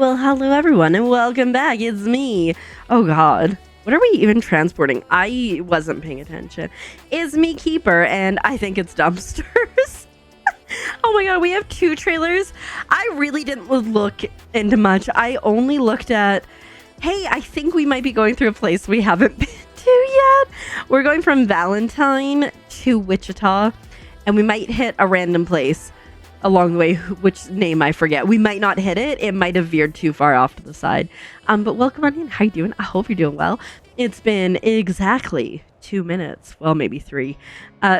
Well, hello everyone and welcome back. It's me. Oh god. What are we even transporting? I wasn't paying attention. It's me, Keeper, and I think it's dumpsters. Oh my god, we have 2 trailers. I really didn't look into much. I only looked at, hey, I think we might be going through a place we haven't been to yet. We're going from Valentine to Wichita, and we might hit a random place along the way, which name I forget. We might not hit it. It might have veered too far off to the side. But welcome on in. How you doing? I hope you're doing well. It's been exactly 2 minutes, well, maybe 3,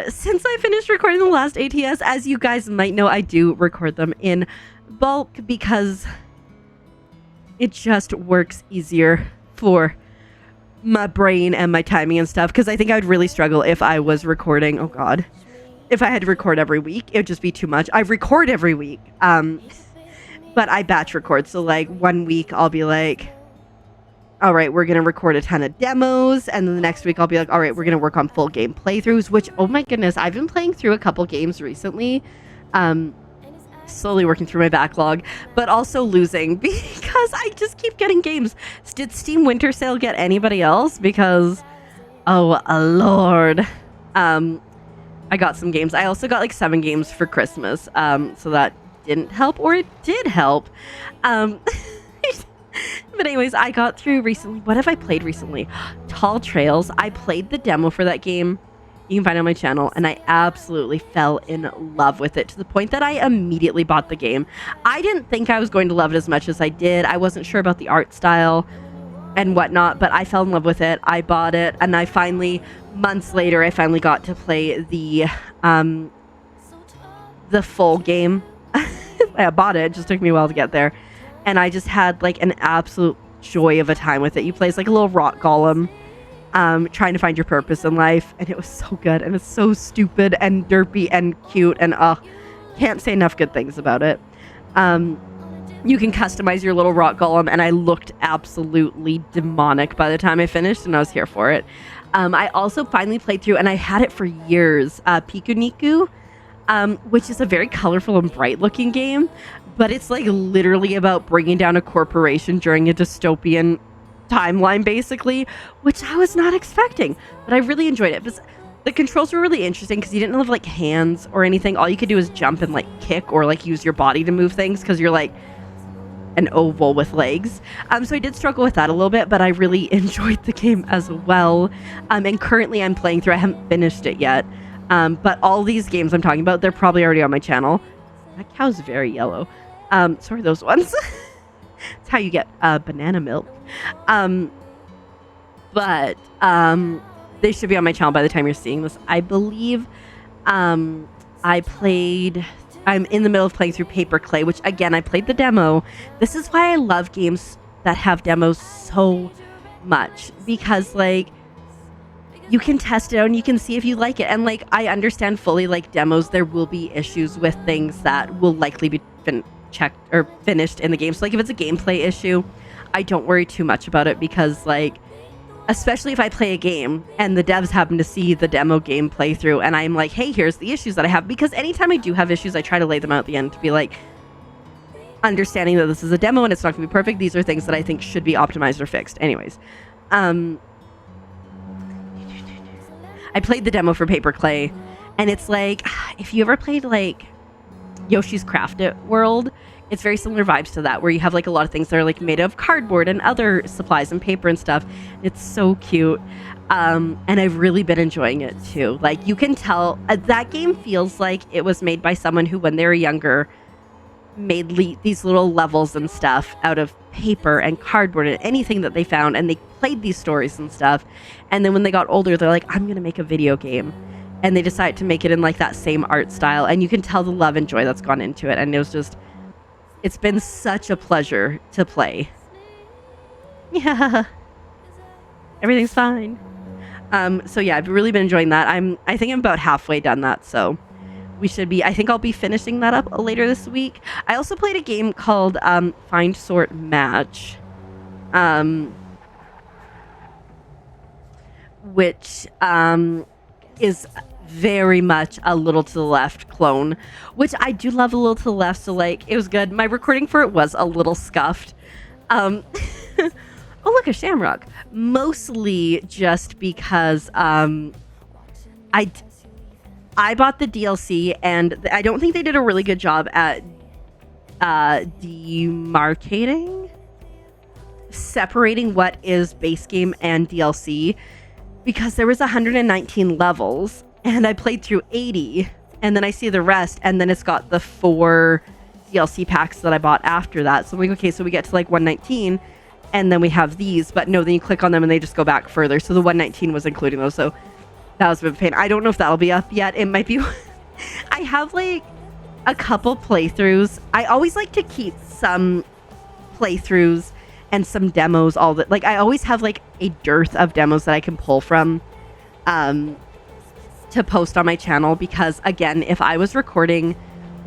since I finished recording the last ATS. As you guys might know, I do record them in bulk because it just works easier for my brain and my timing and stuff, because I think I would really struggle if I was recording, oh god, if I had to record every week. It would just be too much. I record every week, but I batch record. So like 1 week I'll be like, all right, we're going to record a ton of demos. And then the next week I'll be like, all right, we're going to work on full game playthroughs, which, oh my goodness, I've been playing through a couple games recently. Slowly working through my backlog, but also losing because I just keep getting games. Did Steam Winter Sale get anybody else? Because, oh lord. I got some games. I also got like 7 games for Christmas. So that didn't help, or it did help. But anyways, I got through recently. What have I played recently? Tall Trails. I played the demo for that game. You can find it on my channel, and I absolutely fell in love with it to the point that I immediately bought the game. I didn't think I was going to love it as much as I did. I wasn't sure about the art style and whatnot, but I fell in love with it. I bought it, and I finally, months later, I finally got to play the full game. I bought it. It just took me a while to get there, and I just had like an absolute joy of a time with it. You play as like a little rock golem, trying to find your purpose in life, and it was so good, and it's so stupid and derpy and cute, and can't say enough good things about it. You can customize your little rock golem, and I looked absolutely demonic by the time I finished, and I was here for it. I also finally played through, and I had it for years, Beacn Mic, which is a very colorful and bright looking game, but it's like literally about bringing down a corporation during a dystopian timeline, basically, which I was not expecting, but I really enjoyed it. But the controls were really interesting because you didn't have like hands or anything. All you could do is jump and like kick or like use your body to move things, because you're like an oval with legs. So I did struggle with that a little bit, but I really enjoyed the game as well. And currently I'm playing through. I haven't finished it yet, but all these games I'm talking about, they're probably already on my channel. That cow's very yellow. So are those ones. It's how you get banana milk. But they should be on my channel by the time you're seeing this. I believe I'm in the middle of playing through Paper Clay, which again, I played the demo. This is why I love games that have demos so much, because like you can test it out and you can see if you like it. And like, I understand fully, like demos, there will be issues with things that will likely be checked or finished in the game. So like if it's a gameplay issue, I don't worry too much about it, because like, especially if I play a game and the devs happen to see the demo game playthrough and I'm like, hey, here's the issues that I have, because anytime I do have issues, I try to lay them out at the end to be like, understanding that this is a demo and it's not gonna be perfect, these are things that I think should be optimized or fixed. Anyways, I played the demo for Paper Clay, and it's like, if you ever played like Yoshi's Craft It World, it's very similar vibes to that, where you have like a lot of things that are like made of cardboard and other supplies and paper and stuff. It's so cute. And I've really been enjoying it too. Like you can tell that game feels like it was made by someone who, when they were younger, made these little levels and stuff out of paper and cardboard and anything that they found, and they played these stories and stuff. And then when they got older, they're like, I'm gonna make a video game. And they decided to make it in like that same art style, and you can tell the love and joy that's gone into it. And it was just, it's been such a pleasure to play. Yeah, everything's fine. So yeah, I've really been enjoying that. I think I'm about halfway done that, so we should be, I think I'll be finishing that up later this week. I also played a game called Find Sort Match, which is very much a Little to the Left clone, which I do love a Little to the Left, so like it was good. My recording for it was a little scuffed. Oh, look, a shamrock. Mostly just because I bought the DLC, and I don't think they did a really good job at separating what is base game and DLC, because there was 119 levels, and I played through 80, and then I see the rest, and then it's got the 4 DLC packs that I bought after that. So I'm like, okay, so we get to like 119, and then we have these, but no, then you click on them and they just go back further. So the 119 was including those, so that was a bit of a pain. I don't know if that'll be up yet. It might be. I have like a couple playthroughs. I always like to keep some playthroughs and some demos, all that. Like I always have like a dearth of demos that I can pull from to post on my channel, because again, if I was recording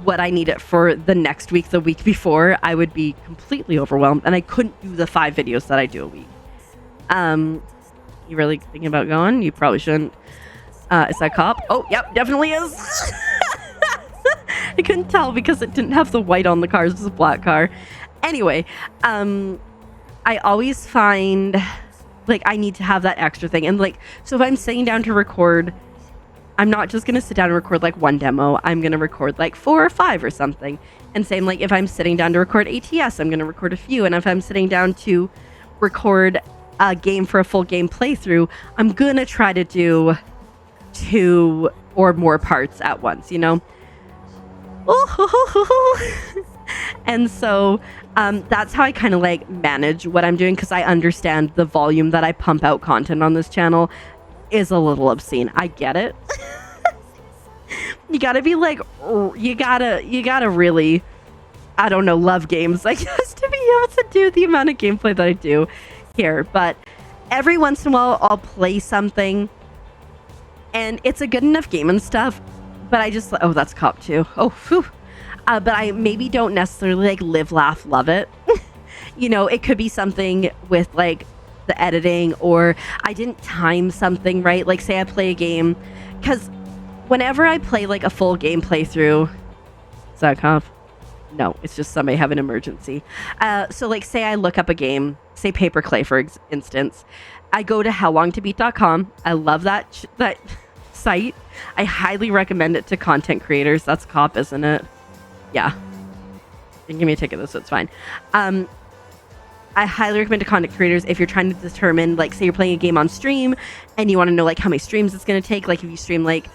what I needed for the next week, the week before, I would be completely overwhelmed, and I couldn't do the 5 videos that I do a week. You really thinking about going? You probably shouldn't. Is that cop? Oh, yep, definitely is. I couldn't tell because it didn't have the white on the car. It was a black car. Anyway, I always find like I need to have that extra thing. And like, so if I'm sitting down to record, I'm not just going to sit down and record like one demo. I'm going to record like 4 or 5 or something. And same, like if I'm sitting down to record ATS, I'm going to record a few. And if I'm sitting down to record a game for a full game playthrough, I'm going to try to do 2 or more parts at once, you know? And so that's how I kind of like manage what I'm doing, because I understand the volume that I pump out content on this channel is a little obscene. I get it. You gotta be like, you gotta really, I don't know, love games, I guess, to be able to do the amount of gameplay that I do here. But every once in a while I'll play something and it's a good enough game and stuff, but I just, oh, that's cop 2. Oh, phew. But I maybe don't necessarily like live, laugh, love it. You know, it could be something with like the editing, or I didn't time something right. Like say I play a game, because whenever I play like a full game playthrough, is that a cop? No, it's just somebody have an emergency. So like say I look up a game, say Paper Clay for instance, I go to howlongtobeat.com. I love that site. I highly recommend it to content creators. That's cop, isn't it? Yeah. You can give me a ticket, so it's fine. I highly recommend to content creators if you're trying to determine, like, say you're playing a game on stream and you want to know, like, how many streams it's going to take. Like, if you stream, like,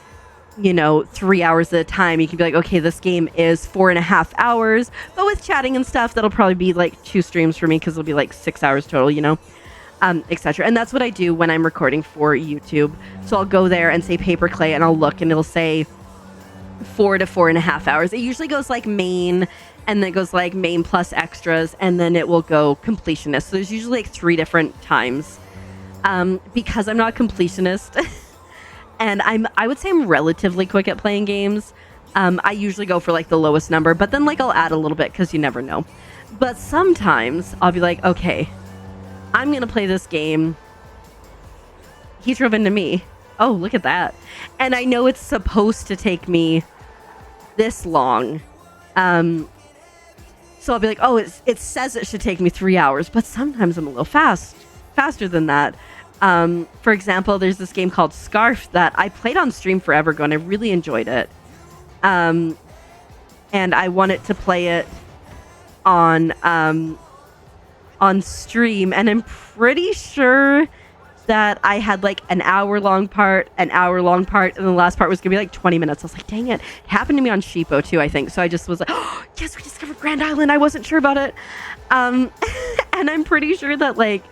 you know, 3 hours at a time, you can be like, okay, this game is 4.5 hours. But with chatting and stuff, that'll probably be, like, 2 streams for me, because it'll be, like, 6 hours total, you know, etc. And that's what I do when I'm recording for YouTube. So I'll go there and say Paper Clay, and I'll look, and it'll say 4 to 4.5 hours. It usually goes, like, main, and then it goes like main plus extras, and then it will go completionist. So there's usually like 3 different times. Because I'm not a completionist, and I would say I'm relatively quick at playing games. I usually go for like the lowest number, but then like I'll add a little bit because you never know. But sometimes I'll be like, okay, I'm gonna play this game. He drove into me. Oh, look at that. And I know it's supposed to take me this long. So I'll be like, oh, it says it should take me 3 hours, but sometimes I'm a little faster than that. For example, there's this game called Scarf that I played on stream forever ago, and I really enjoyed it. And I wanted to play it on stream, and I'm pretty sure that I had like an hour long part, and the last part was gonna be like 20 minutes. I was like, dang it. It happened to me on Sheepo too, I think. So I just was like, oh, yes, we discovered Grand Island. I wasn't sure about it. And I'm pretty sure that like,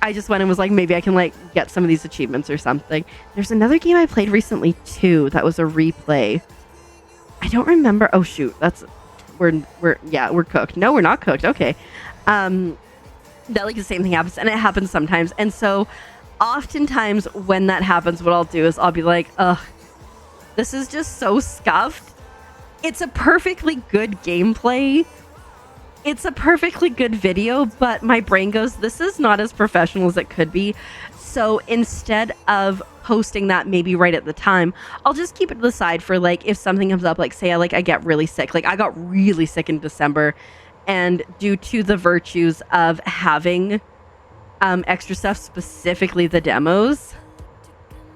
I just went and was like, maybe I can like get some of these achievements or something. There's another game I played recently too that was a replay. I don't remember. Oh shoot, we're cooked. No, we're not cooked. Okay. That like the same thing happens, and it happens sometimes. And so oftentimes when that happens, what I'll do is I'll be like, ugh, this is just so scuffed. It's a perfectly good gameplay. It's a perfectly good video, but my brain goes, this is not as professional as it could be. So instead of posting that maybe right at the time, I'll just keep it to the side for like if something comes up, like say I get really sick. Like I got really sick in December, and due to the virtues of having extra stuff, specifically the demos,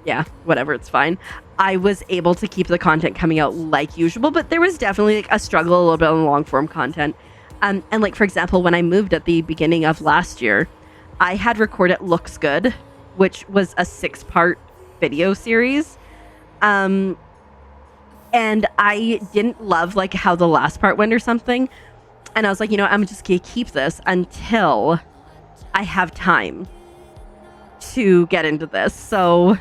yeah, whatever, it's fine. I was able to keep the content coming out like usual, but there was definitely like a struggle a little bit on the long form content. And like, for example, when I moved at the beginning of last year, I had recorded Looks Good, which was a 6-part video series. And I didn't love like how the last part went or something. And I was like, I'm just gonna keep this until I have time to get into this. So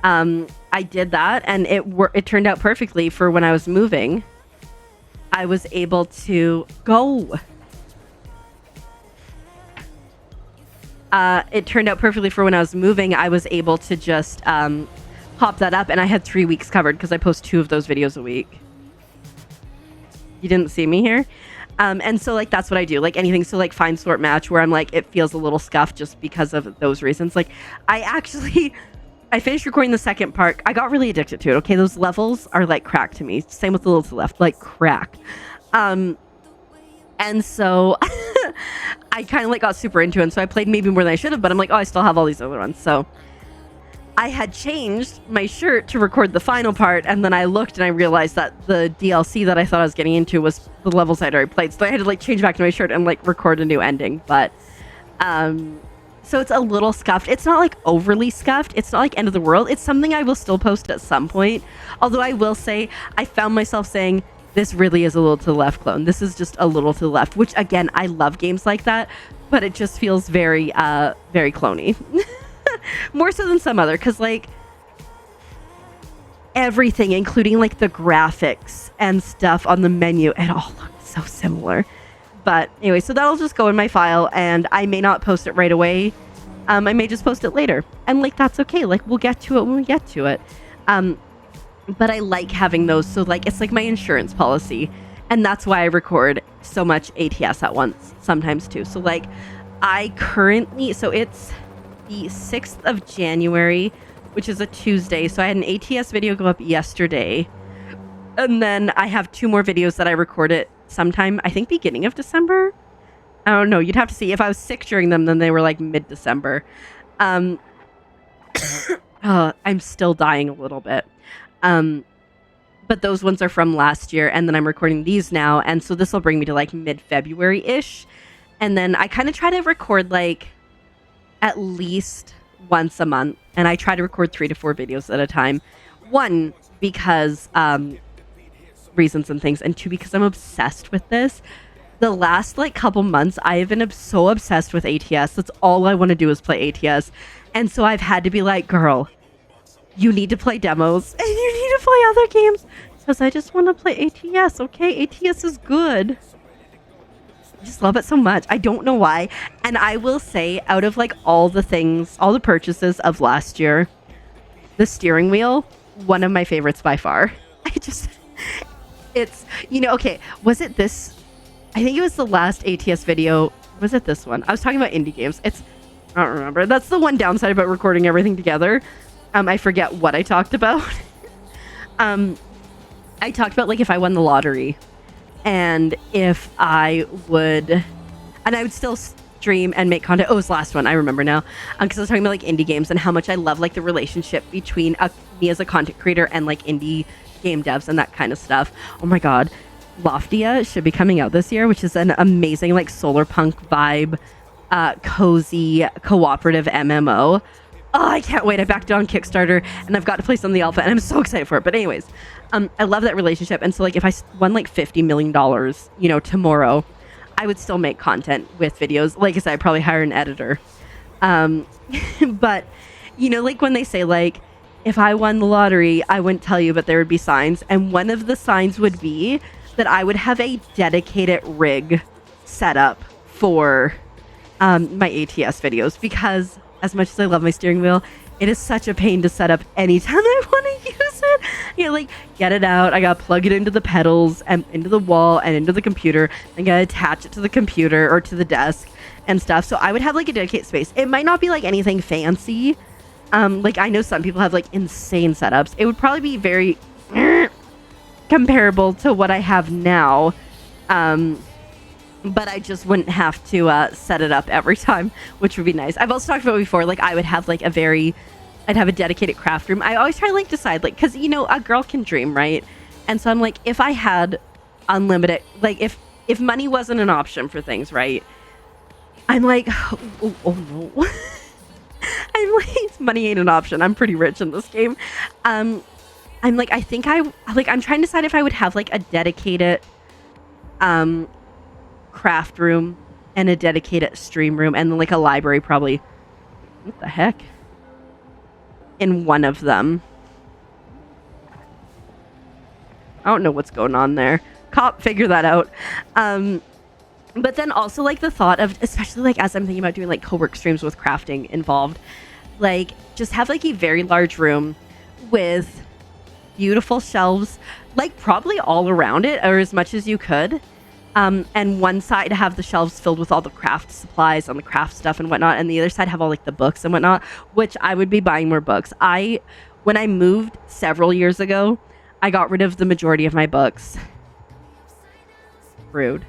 I did that, and it turned out perfectly for when I was moving. I was able to go. It turned out perfectly for when I was moving. I was able to just pop that up, and I had 3 weeks covered because I post 2 of those videos a week. You didn't see me here? And so like that's what I do, like anything. So like Fine Sort Match, where I'm like it feels a little scuffed just because of those reasons. Like I finished recording the second part. I got really addicted to it. Okay, those levels are like crack to me. Same with the little to the left, like crack. And so I kind of like got super into it. And so I played maybe more than I should have, but I'm like, oh, I still have all these other ones. So I had changed my shirt to record the final part, and then I looked and I realized that the DLC that I thought I was getting into was the levels I'd already played. So I had to like change back to my shirt and like record a new ending. But so it's a little scuffed. It's not like overly scuffed. It's not like end of the world. It's something I will still post at some point. Although I will say I found myself saying this really is a little to the left clone. This is just a little to the left, which again, I love games like that, but it just feels very, very cloney. More so than some other, because like everything, including like the graphics and stuff on the menu, it all looks so similar. But anyway, so that'll just go in my file, and I may not post it right away. I may just post it later, and like that's okay. Like we'll get to it when we get to it. But I like having those, so like it's like my insurance policy, and that's why I record so much ATS at once sometimes too. So like I currently, so it's the 6th of January, which is a Tuesday. So I had an ATS video go up yesterday, and then I have 2 more videos that I recorded sometime, I think beginning of December. I don't know. You'd have to see. If I was sick during them, then they were like mid-December. I'm still dying a little bit. But those ones are from last year, and then I'm recording these now, and so this will bring me to like mid-February-ish. And then I kind of try to record like at least once a month, and I try to record 3 to 4 videos at a time. 1, because reasons and things, and 2, because I'm obsessed with this. The last like couple months I have been so obsessed with ATS. That's all I want to do is play ATS, and so I've had to be like, girl, you need to play demos and you need to play other games, because I just want to play ATS. Okay, ATS is good. I just love it so much. I don't know why. And I will say, out of like all the things, all the purchases of last year, the steering wheel, one of my favorites by far. It's, okay, was it this? I think it was the last ATS video. Was it this one? I was talking about indie games. I don't remember. That's the one downside about recording everything together. I forget what I talked about. I talked about like if I won the lottery, and if I would still stream and make content. Oh, it was the last one. I remember now. Because I was talking about like indie games and how much I love like the relationship between me as a content creator and like indie game devs and that kind of stuff. Oh my god, Loftia should be coming out this year, which is an amazing like solar punk vibe, cozy cooperative MMO. Oh, I can't wait. I backed it on Kickstarter, and I've got to play some of the alpha, and I'm so excited for it. But anyways, I love that relationship. And so like if I won like $50 million, tomorrow, I would still make content with videos. Like I said, I'd probably hire an editor. But like when they say like, if I won the lottery, I wouldn't tell you, but there would be signs. And one of the signs would be that I would have a dedicated rig set up for my ATS videos, because as much as I love my steering wheel, it is such a pain to set up anytime I want to use it. You like get it out. I gotta plug it into the pedals and into the wall and into the computer. I gotta attach it to the computer or to the desk and stuff. So I would have like a dedicated space. It might not be like anything fancy. Like I know some people have like insane setups. It would probably be very comparable to what I have now. But I just wouldn't have to set it up every time, which would be nice. I've also talked about before, like I would have like I'd have a dedicated craft room. I always try to like decide, like, because, you know, a girl can dream, right? And so I'm like, if I had unlimited, like if money wasn't an option for things, right? I'm like, oh no. I'm like, money ain't an option. I'm pretty rich in this game. I'm like, I'm trying to decide if I would have like a dedicated craft room and a dedicated stream room and then like a library probably. What the heck? In one of them. I don't know what's going on there. Cop, figure that out. But then also like the thought of, especially like as I'm thinking about doing like co-work streams with crafting involved, like just have like a very large room with beautiful shelves, like probably all around it or as much as you could. And one side have the shelves filled with all the craft supplies and the craft stuff and whatnot, and the other side have all like the books and whatnot, which I would be buying more books. When I moved several years ago, I got rid of the majority of my books. Rude.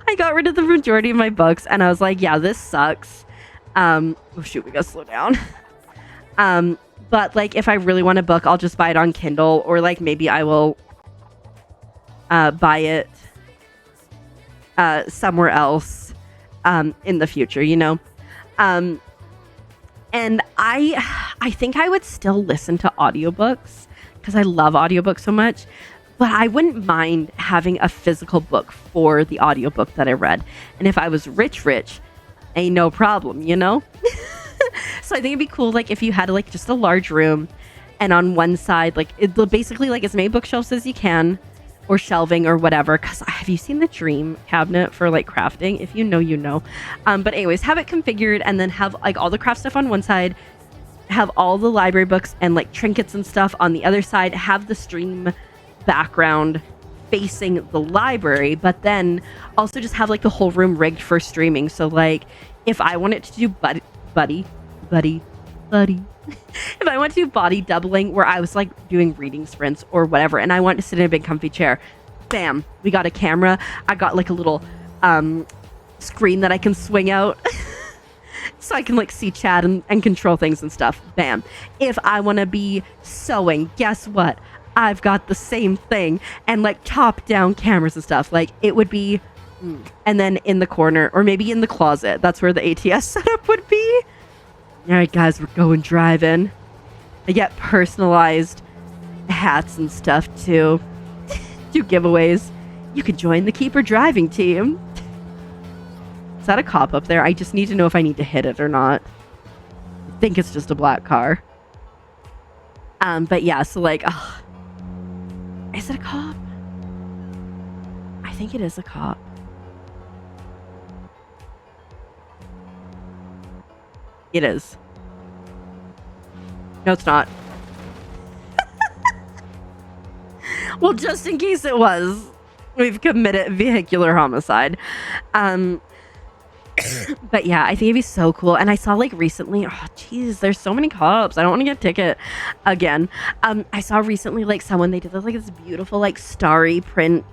I got rid of the majority of my books and I was like, yeah, this sucks. Oh shoot, we gotta slow down. But like if I really want a book, I'll just buy it on Kindle, or like maybe I will buy it somewhere else in the future, you know. And I think I would still listen to audiobooks because I love audiobooks so much, but I wouldn't mind having a physical book for the audiobook that I read. And if I was rich, ain't no problem, you know. So I think it'd be cool like if you had like just a large room, and on one side like basically like as many bookshelves as you can, or shelving or whatever. Because have you seen the dream cabinet for like crafting? If you know, you know. But anyways, have it configured and then have like all the craft stuff on one side, have all the library books and like trinkets and stuff on the other side, have the stream background facing the library, but then also just have like the whole room rigged for streaming. So like if I wanted to do buddy if I want to do body doubling where I was like doing reading sprints or whatever, and I want to sit in a big comfy chair, bam, we got a camera. I got like a little screen that I can swing out so I can like see chat and control things and stuff. Bam. If I want to be sewing, guess what? I've got the same thing, and like top down cameras and stuff. Like it would be, and then in the corner or maybe in the closet, that's where the ATS setup would be. All right, guys, we're going driving. I get personalized hats and stuff too. Do giveaways. You can join the Keeper driving team. Is that a cop up there? I just need to know if I need to hit it or not. I think it's just a black car. But yeah, so like, is it a cop? I think it is a cop. It is. No, it's not. Well, just in case it was, we've committed vehicular homicide. But yeah, I think it'd be so cool. And I saw like recently, oh geez, there's so many cops. I don't want to get a ticket again. I saw recently like someone, they did this beautiful like starry print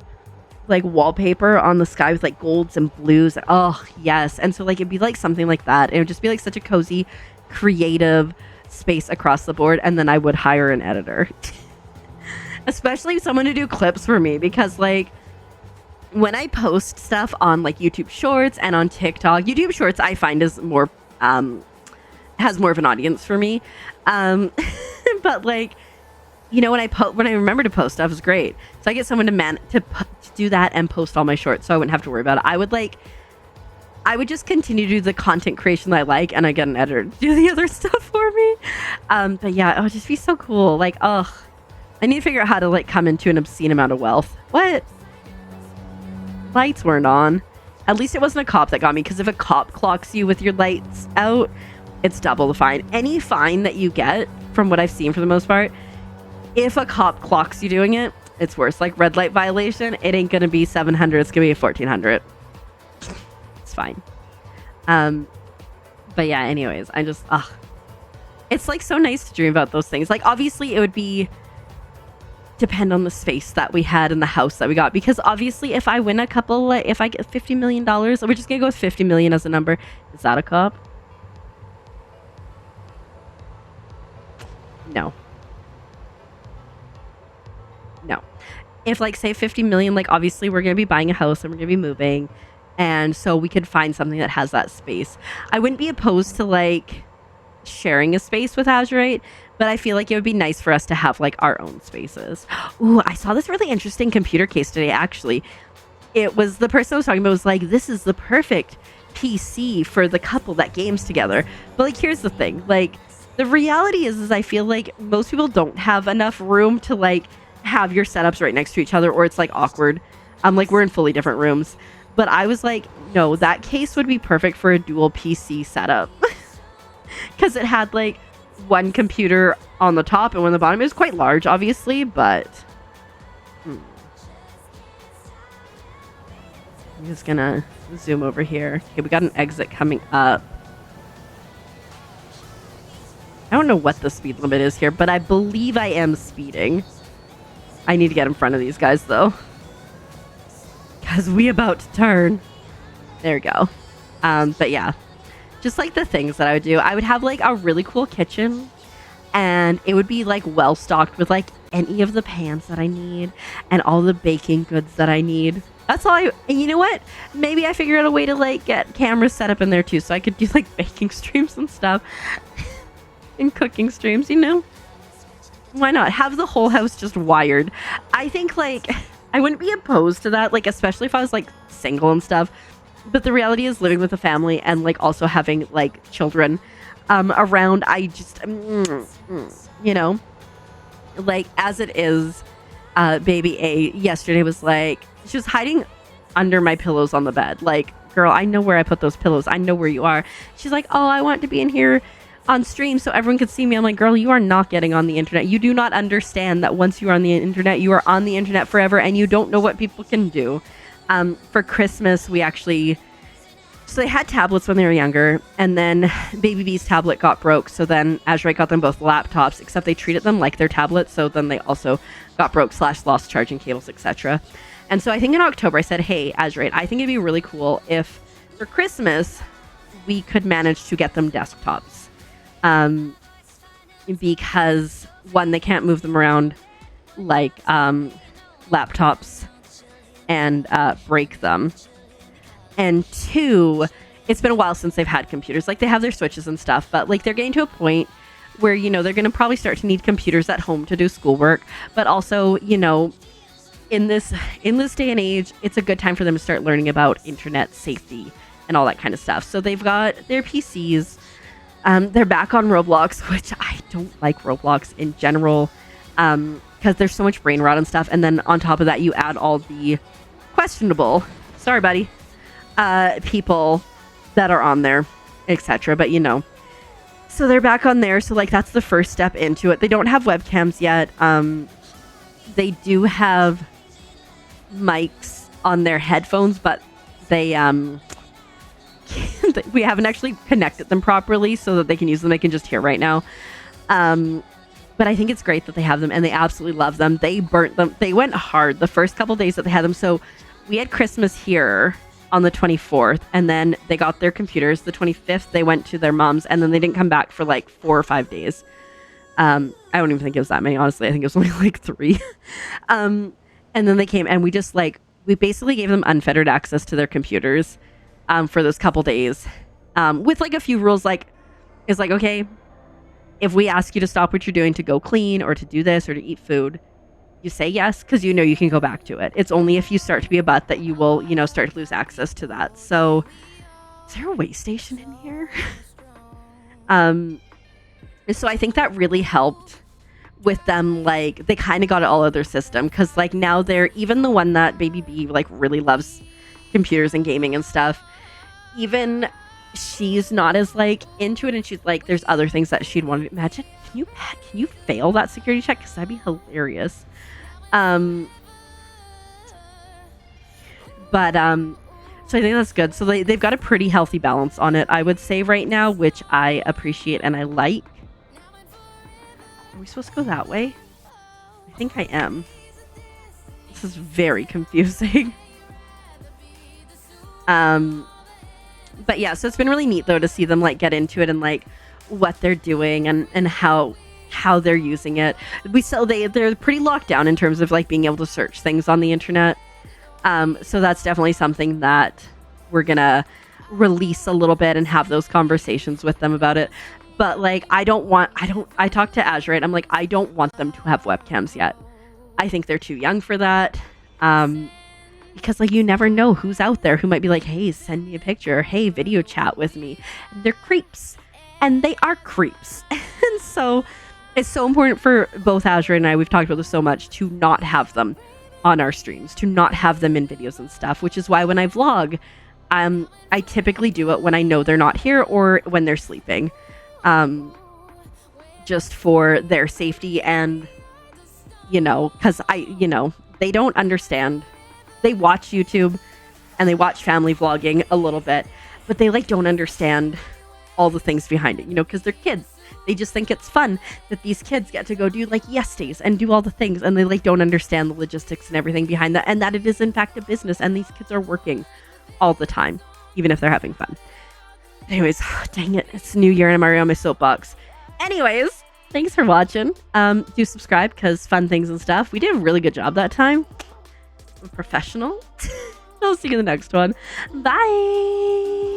like wallpaper on the sky with like golds and blues. Oh yes. And so like it'd be like something like that. It would just be like such a cozy, creative space across the board. And then I would hire an editor. Especially someone to do clips for me, because like when I post stuff on like YouTube Shorts and on TikTok, YouTube Shorts I find is more has more of an audience for me. But like, you know, when I remember to post stuff is great. So I get someone to do that and post all my shorts, so I wouldn't have to worry about it. I would just continue to do the content creation that I like, and I get an editor to do the other stuff for me. But yeah, it would just be so cool. Like, I need to figure out how to like come into an obscene amount of wealth. What? Lights weren't on. At least it wasn't a cop that got me, because if a cop clocks you with your lights out, it's double the fine. Any fine that you get, from what I've seen for the most part, if a cop clocks you doing it, it's worse. Like red light violation, it ain't gonna be 700, it's gonna be 1400. It's fine. But yeah, anyways, I just it's like so nice to dream about those things. Like obviously it would be depend on the space that we had in the house that we got, because obviously if I win a couple, like if I get $50 million, we're just gonna go with 50 million as a number. Is that a cop? No. If like say 50 million, like obviously we're gonna be buying a house and we're gonna be moving, and so we could find something that has that space. I wouldn't be opposed to like sharing a space with Azurite, but I feel like it would be nice for us to have like our own spaces. Ooh, I saw this really interesting computer case today, actually. It was the person I was talking about was like, this is the perfect PC for the couple that games together. But like, here's the thing, like the reality is I feel like most people don't have enough room to like have your setups right next to each other, or it's like awkward. Like we're in fully different rooms. But I was like, no, that case would be perfect for a dual PC setup. Because it had like one computer on the top and one on the bottom. It was quite large, obviously, but I'm just gonna zoom over here. Okay, we got an exit coming up. I don't know what the speed limit is here, but I believe I am speeding. I need to get in front of these guys though, because we about to turn. There we go. But yeah, just like the things that I would do, I would have like a really cool kitchen, and it would be like well stocked with like any of the pans that I need and all the baking goods that I need. That's all and you know what? Maybe I figure out a way to like get cameras set up in there too, so I could do like baking streams and stuff and cooking streams, you know? Why not have the whole house just wired? I think like I wouldn't be opposed to that, like especially if I was like single and stuff. But the reality is living with a family and like also having like children around, I just you know, like as it is, baby A yesterday was like, she was hiding under my pillows on the bed. Like, girl, I know where I put those pillows. I know where you are. She's like, oh, I want to be in here on stream so everyone could see me. I'm like, girl, you are not getting on the internet. You do not understand that once you are on the internet, you are on the internet forever, and you don't know what people can do. For Christmas, we actually, so they had tablets when they were younger, and then baby B's tablet got broke, so then Azurite got them both laptops, except they treated them like their tablets, so then they also got broke / lost charging cables, etc. And so I think in October I said, hey Azurite, I think it'd be really cool if for Christmas we could manage to get them desktops. Because one, they can't move them around like laptops and break them, and two, it's been a while since they've had computers. Like they have their switches and stuff, but like they're getting to a point where, you know, they're going to probably start to need computers at home to do schoolwork, but also, you know, in this day and age, it's a good time for them to start learning about internet safety and all that kind of stuff. So they've got their PCs. They're back on Roblox, which I don't like Roblox in general, because there's so much brain rot and stuff. And then on top of that, you add all the questionable, sorry buddy, people that are on there, etc. But you know, so they're back on there. So like that's the first step into it. They don't have webcams yet. They do have mics on their headphones, but they we haven't actually connected them properly so that they can use them. They can just hear right now. But I think it's great that they have them, and they absolutely love them. They burnt them. They went hard the first couple days that they had them. So we had Christmas here on the 24th, and then they got their computers. The 25th, they went to their mom's, and then they didn't come back for like 4 or 5 days. I don't even think it was that many, honestly. I think it was only like 3. And then they came, and we basically gave them unfettered access to their computers for those couple days, with like a few rules. Like, it's like, okay, if we ask you to stop what you're doing to go clean or to do this or to eat food, you say yes, because you know you can go back to it. It's only if you start to be a butt that you will, you know, start to lose access to that. So is there a way station in here? So I think that really helped with them. Like they kind of got it all out of their system, because like now they're, even the one that baby B like really loves computers and gaming and stuff, even she's not as like into it, and she's like, there's other things that she'd want to imagine can you fail that security check? Because that'd be hilarious. So I think that's good. So they've got a pretty healthy balance on it, I would say right now, which I appreciate and I like. Are we supposed to go that way? I think I am. This is very confusing. But yeah, so it's been really neat though to see them like get into it and like what they're doing and how they're using it. They're pretty locked down in terms of like being able to search things on the internet. So that's definitely something that we're gonna release a little bit and have those conversations with them about it. But like, I talked to Azure, and I'm like, I don't want them to have webcams yet. I think they're too young for that. Because like, you never know who's out there who might be like, hey, send me a picture. Hey, video chat with me. They're creeps, and they are creeps. And so it's so important for both Azure and I, we've talked about this so much, to not have them on our streams, to not have them in videos and stuff, which is why when I vlog, I typically do it when I know they're not here or when they're sleeping, just for their safety. And because they don't understand. They watch YouTube and they watch family vlogging a little bit, but they like don't understand all the things behind it, because they're kids. They just think it's fun that these kids get to go do like yes days and do all the things, and they like don't understand the logistics and everything behind that, and that it is in fact a business, and these kids are working all the time, even if they're having fun. Anyways, dang it, it's New Year and I'm already on my soapbox. Anyways, thanks for watching. Do subscribe because fun things and stuff. We did a really good job that time. I'm professional. I'll see you in the next one. Bye.